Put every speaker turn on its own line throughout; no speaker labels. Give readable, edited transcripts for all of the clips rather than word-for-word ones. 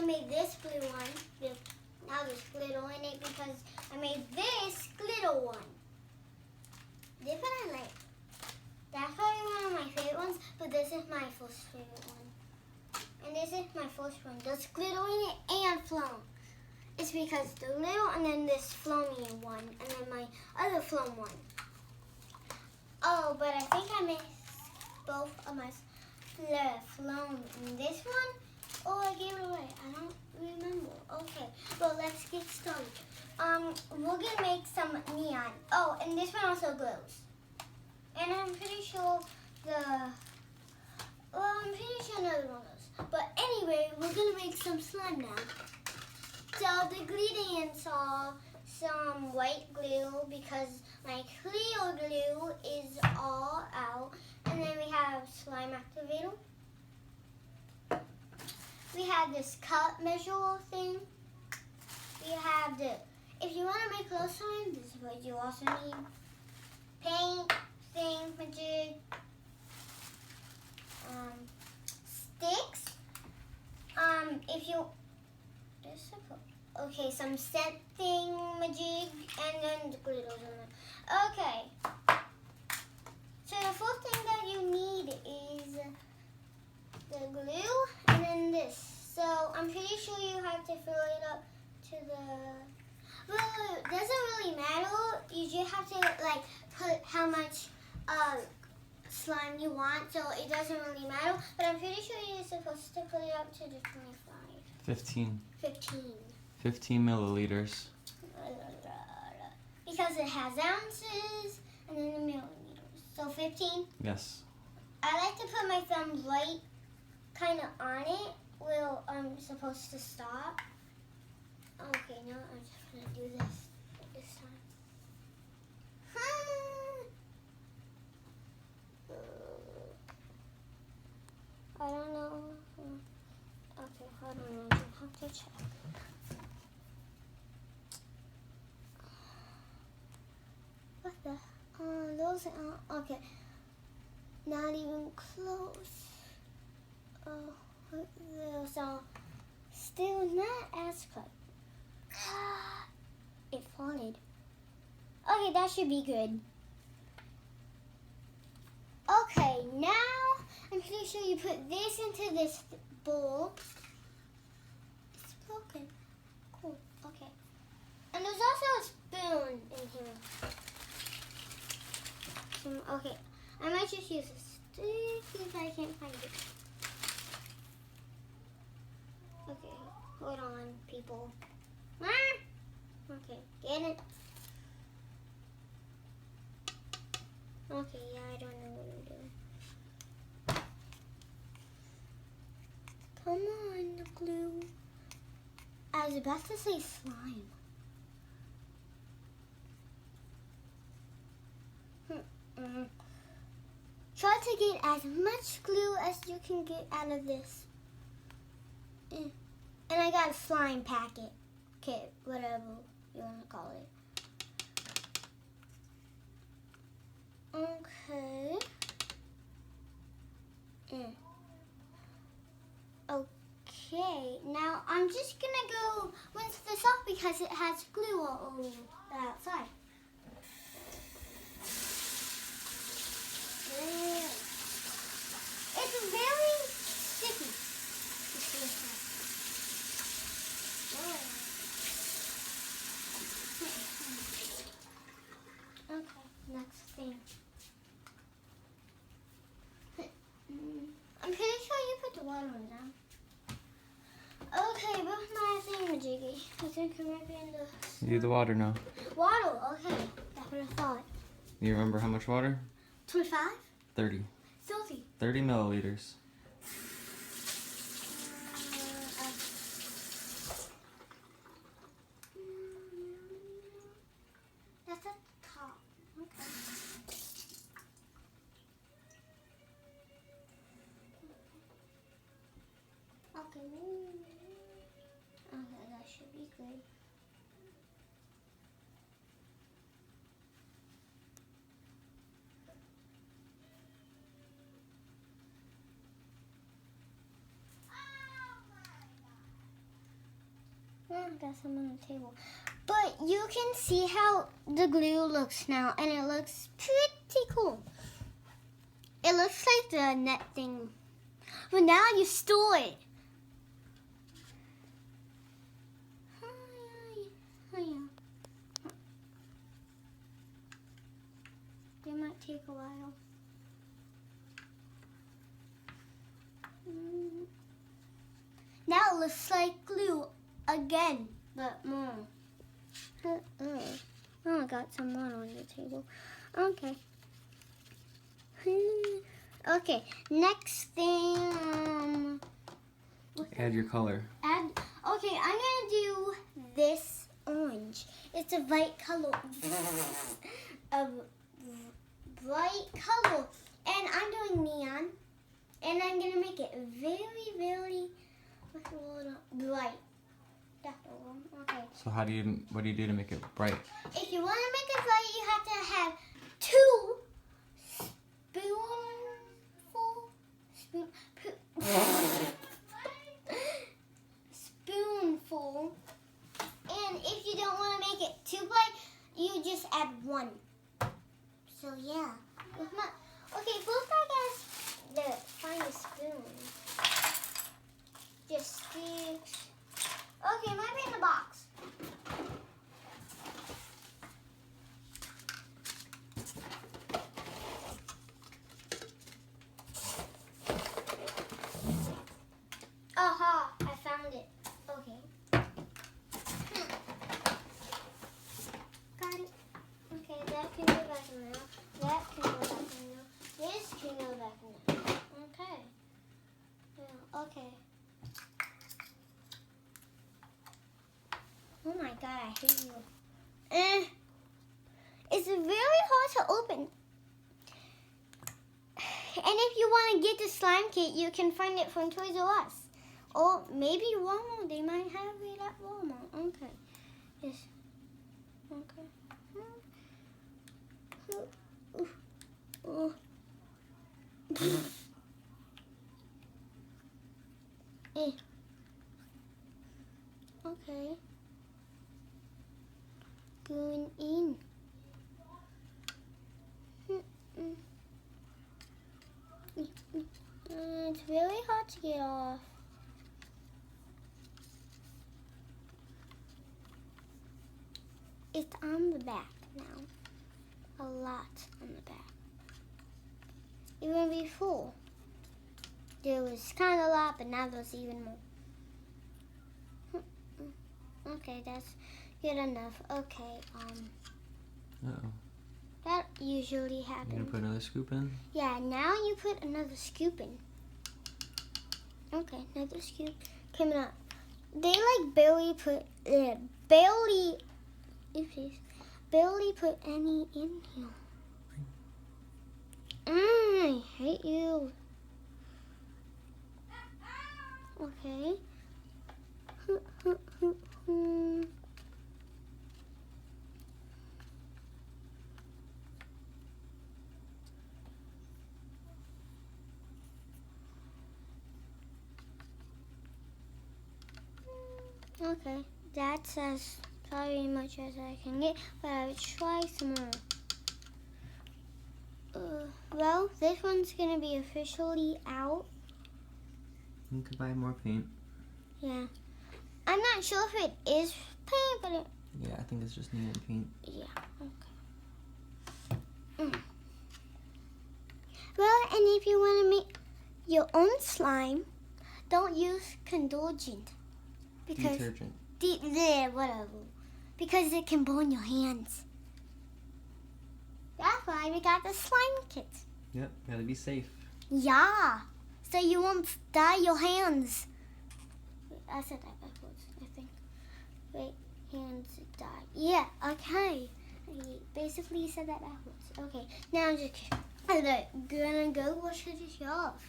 I made this blue one. Now there's glitter in it because I made this glitter one. This one I like. That's probably one of my favorite ones, but this is my first favorite one. And this is my first one. There's glitter in it and foam. It's because the glitter and then this foamy one, and then my other foam one. Oh, but I think I mixed both of my foam in this one. Oh, I gave it away. I don't remember. Okay, well, let's get started. We're gonna make some neon. Oh, and this one also glows. And I'm pretty sure I'm pretty sure another one goes. But anyway, we're gonna make some slime now. So the ingredients are some white glue because my clear glue is all out. And then we have slime activator. We have this cup measure thing. We have if you want to make glow slime, this is what you also need. Paint, thing, majig, sticks. If you, okay, some scent thing, majig, and then the glitters on it. Okay. So the first thing that you need is the glue and then this. So I'm pretty sure you have to fill it up to the. Well, it doesn't really matter. You just have to like put how much slime you want. So it doesn't really matter. But I'm pretty sure you're supposed to put it up to the 25.
15.
15
milliliters.
Because it has ounces and then the milliliters. So 15?
Yes.
I like to put my thumb right kind of on it where I'm supposed to stop. Okay, now I'm just going to do this time. I don't know. Okay, hold on. I have to check. What the? Those are, okay. Not even close. Those are still not as close. It fallen. Okay, that should be good. Okay, now I'm pretty sure you put this into this bowl. It's broken. Cool. Okay. And there's also a spoon in here. Okay, I might just use a stick if I can't find it. Okay, hold on, people. Okay, get it. Okay, yeah, I don't know what I'm doing. Come on, the glue. I was about to say slime. Try to get as much glue as you can get out of this. And I got a slime packet, kit, whatever you want to call it. Okay. Okay, now I'm just going to go rinse this off because it has glue all over the outside. It's very sticky. Okay, next thing. I'm pretty sure you put the water in now. Okay, where's my thingamajiggy? I think it might be in the...
You do the water now.
Water, okay. That's what I thought.
You remember how much water?
25?
30.
30.
30 milliliters.
That's at the top. Okay. Okay. Okay, that should be good. got some on the table. But you can see how the glue looks now, and it looks pretty cool. It looks like the net thing. But now you stole it. It might take a while. Now it looks like glue again, but more. Oh, I got some more on the table. Okay. Okay, next thing.
Add your color.
Okay, I'm gonna do this orange. It's a bright color. A bright color. And I'm doing neon. And I'm gonna make it very, very bright. Okay.
So what do you do to make it bright?
If you want to make it bright, you have to have 2 spoonful. And if you don't want to make it too bright, you just add 1. So yeah. Okay, first I guess find a spoon. Just sticks. Okay, might be in the box. Aha, I found it. Okay. Got it. Okay, that can go back in there. That can go back in there. This can go back in there. Okay. Yeah, okay. Oh my god, I hate you. It's very hard to open. And if you want to get the slime kit, you can find it from Toys R Us. Or maybe Walmart. They might have it at Walmart. Okay. Yes. Okay. Okay. Going in. It's really hard to get off. It's on the back now. A lot on the back. Even before, there was kind of a lot, but now there's even more. Okay, that's good enough. Okay,
Uh-oh.
that usually happens.
You gonna put another scoop in?
Yeah, now you put another scoop in. Okay, another scoop coming up. They like barely put any in here. I hate you. Okay. Okay, that's as probably much as I can get, but I will try some more. Well, this one's gonna be officially out.
You could buy more paint.
Yeah. I'm not sure if it is paint, but
Yeah, I think it's just neon paint.
yeah, okay. Well, and if you want to make your own slime, don't use Condorgent. Because
Detergent.
whatever. Because it can burn your hands. That's why we got the slime kit.
Yep, gotta be safe.
Yeah. So you won't dye your hands. Wait, I said that backwards, I think. Wait, hands dye. Yeah, okay. I basically said that backwards. Okay, now I'm just gonna go wash the dish off.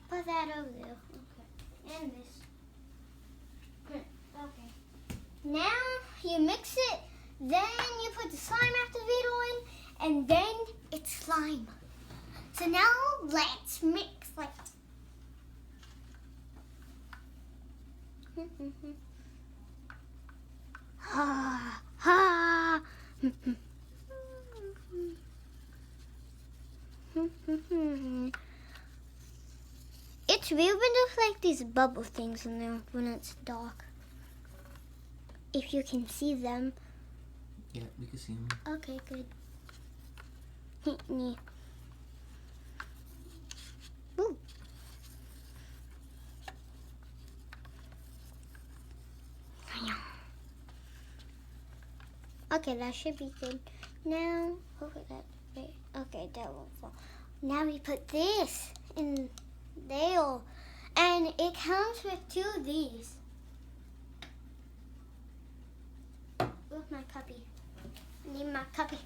Put that over there. Okay. And this. Okay. Now you mix it, then you put the slime activator in, and then it's slime. So now let's mix it. Ha ha. It's weird when there's like these bubble things in there when it's dark. If you can see them.
Yeah, we can see them.
Okay, good. Ooh. Okay, that should be good. Now, hopefully okay, that won't fall. Now we put this in there, and it comes with 2 of these. Where's my cubby? I need my cubby.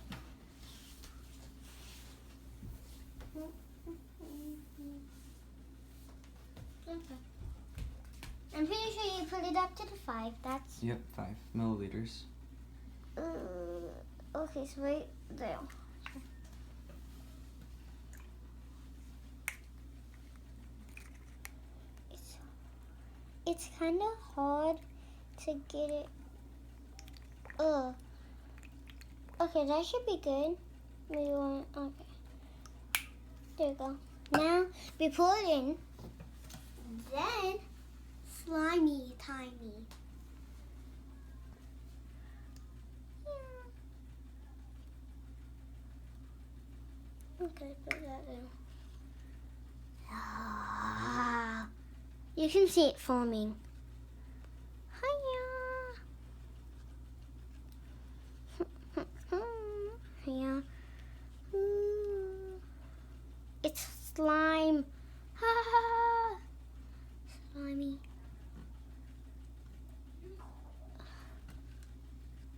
Okay. I'm pretty sure you put it up to the 5. That's.
Yep, 5 milliliters.
Okay, so right there. It's kind of hard to get it. Okay, that should be good. Maybe one. Okay. There we go. Now we pour it in. Then slimy tiny. Okay, put that in. Ah, you can see it forming. Hiya. It's slime. Slimy.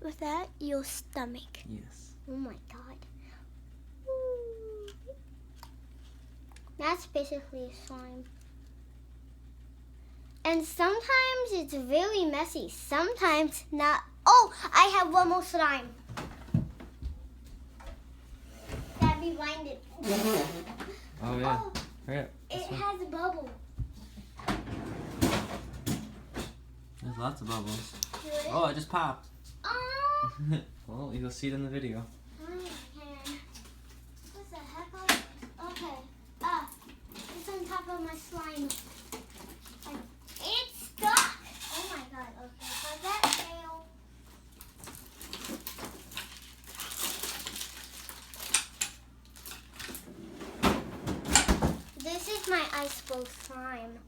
Was that your stomach?
Yes.
Oh my god. That's basically slime. And sometimes it's really messy. Sometimes not. Oh, I have one more slime. That be blinded.
Oh yeah.
Oh,
Hurry up.
it
This one.
has a bubble.
There's lots of bubbles.
Really?
Oh, it just popped.
Oh.
Well, you'll see it in the video.
What the heck? Okay. It's on top of my slime. It's stuck. Oh my god. Okay. So that failed. This is my iceberg slime.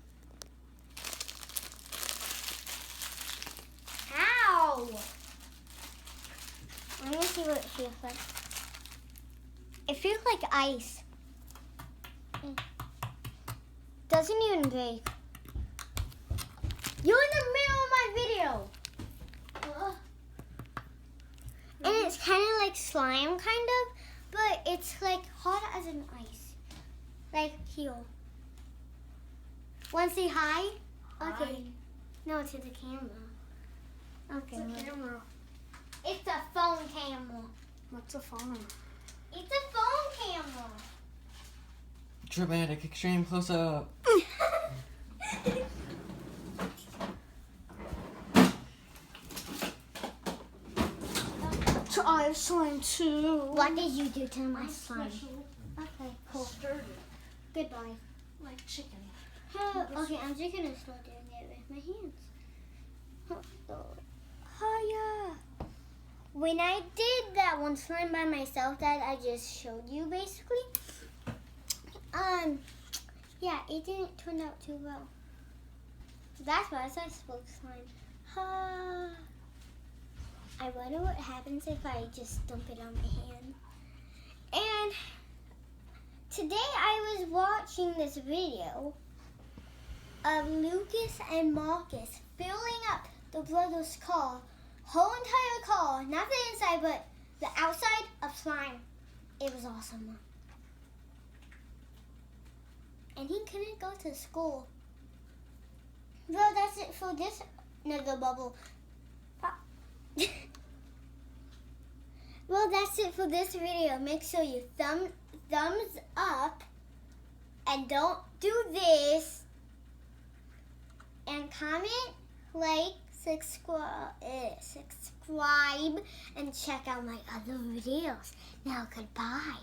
Ow! Let me see what it feels like. It feels like ice. Doesn't even break. You're in the middle of my video. And it's kind of like slime, kind of, but it's like hard as an ice. Like here. Want to say hi? Okay.
Hi.
No, to the camera. Okay.
It's a camera.
It's a phone camera.
What's a phone?
It's a phone camera.
Dramatic extreme close up.
Try slime too.
What did you do to my slime?
Special.
Okay, cool.
Stirred it
Goodbye.
like chicken.
Okay, I'm just gonna start doing it with my hands. Hiya. When I did that one slime by myself that I just showed you, basically, yeah, it didn't turn out too well. That's why I spoke slime. I wonder what happens if I just dump it on my hand. And today I was watching this video of Lucas and Marcus filling up the brother's car, whole entire car, not the inside, but the outside of slime. It was awesome. And he couldn't go to school. Well, that's it for this another bubble. Well, that's it for this video. Make sure you thumbs up And don't do this. And comment, like, subscribe, and check out my other videos. Now, goodbye.